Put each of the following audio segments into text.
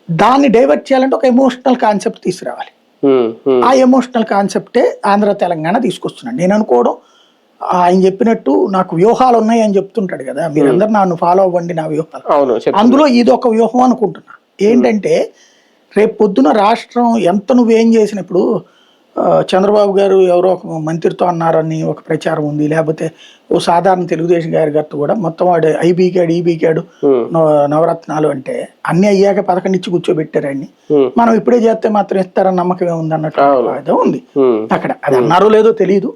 దాన్ని డైవర్ట్ చేయాలంటే ఒక ఎమోషనల్ కాన్సెప్ట్ తీసుకురావాలి. ఆ ఎమోషనల్ కాన్సెప్టే ఆంధ్ర తెలంగాణ తీసుకొస్తున్నాడు. నేను అనుకోవడం ఆయన చెప్పినట్టు నాకు వ్యూహాలు ఉన్నాయి అని చెప్తుంటాడు కదా, మీరందరూ నన్ను ఫాలో అవ్వండి నా వ్యూహాలు. అందులో ఇది ఒక వ్యూహం అనుకుంటున్నా. ఏంటంటే రేపు పొద్దున రాష్ట్రం ఎంత నువ్వేం చేసినప్పుడు చంద్రబాబు గారు ఎవరో ఒక మంత్రితో అన్నారని ఒక ప్రచారం ఉంది, లేకపోతే ఓ సాధారణ తెలుగుదేశం గారు కూడా మొత్తం వాడు ఈబీకాడు నవరత్నాలు అంటే అన్ని అయ్యాక 11 ఇచ్చి కూర్చోబెట్టారండి, మనం ఇప్పుడే చేస్తే మాత్రం ఇస్తారని నమ్మకం ఏముంది అన్నట్టు ఉంది అక్కడ. అది అన్నారో లేదో తెలియదు.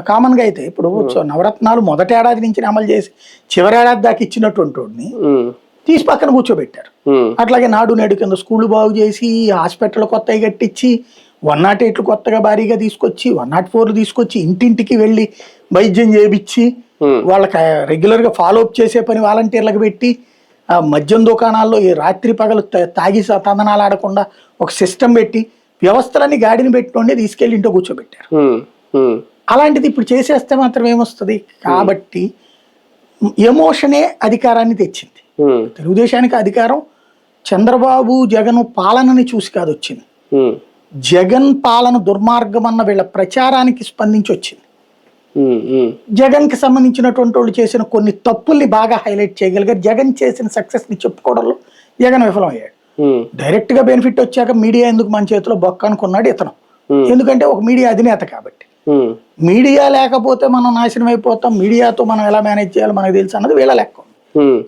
కామన్ గా అయితే ఇప్పుడు నవరత్నాలు మొదటి ఏడాది నుంచి అమలు చేసి చివరి ఏడాది దాకా ఇచ్చినటువంటి తీసి పక్కన కూర్చోబెట్టారు. అట్లాగే నాడు నేడు కింద స్కూళ్ళు బాగు చేసి, హాస్పిటల్ కొత్తగా కట్టించి, 108 కొత్తగా భారీగా తీసుకొచ్చి, 104 తీసుకొచ్చి ఇంటింటికి వెళ్ళి వైద్యం చేయించి, వాళ్ళకి రెగ్యులర్ గా ఫాలో అప్ చేసే పని వాలంటీర్లకు పెట్టి, మద్యం దుకాణాల్లో ఈ రాత్రి పగలు తాగి తందనాలు ఆడకుండా ఒక సిస్టమ్ పెట్టి వ్యవస్థలన్నీ గాడిని పెట్టుకోండి తీసుకెళ్లి ఇంట్లో కూర్చోబెట్టారు. అలాంటిది ఇప్పుడు చేసేస్తే మాత్రం ఏమొస్తుంది? కాబట్టి ఎమోషనే అధికారాన్ని తెచ్చింది. తెలుగుదేశానికి అధికారం చంద్రబాబు జగన్ పాలనని చూసి కాదు వచ్చింది, జగన్ పాలన దుర్మార్గం అన్న వీళ్ళ ప్రచారానికి స్పందించి వచ్చింది. జగన్ కి సంబంధించినటువంటి వాళ్ళు చేసిన కొన్ని తప్పుల్ని బాగా హైలైట్ చేయగలిగారు. జగన్ చేసిన సక్సెస్ ని చెప్పుకోవడంలో జగన్ విఫలమయ్యాడు. డైరెక్ట్ గా బెనిఫిట్ వచ్చాక మీడియా ఎందుకు మన చేతిలో బొక్క అనుకున్నాడు ఇతను. ఎందుకంటే ఒక మీడియా అధినేత కాబట్టి. మీడియా లేకపోతే మనం నాశనం అయిపోతాం, మీడియాతో మనం ఎలా మేనేజ్ చేయాలో మనకు తెలుసు అన్నది వీళ్ళ లెక్క.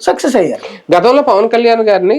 సక్సెస్ అయ్యారు. గతంలో పవన్ కళ్యాణ్ గారిని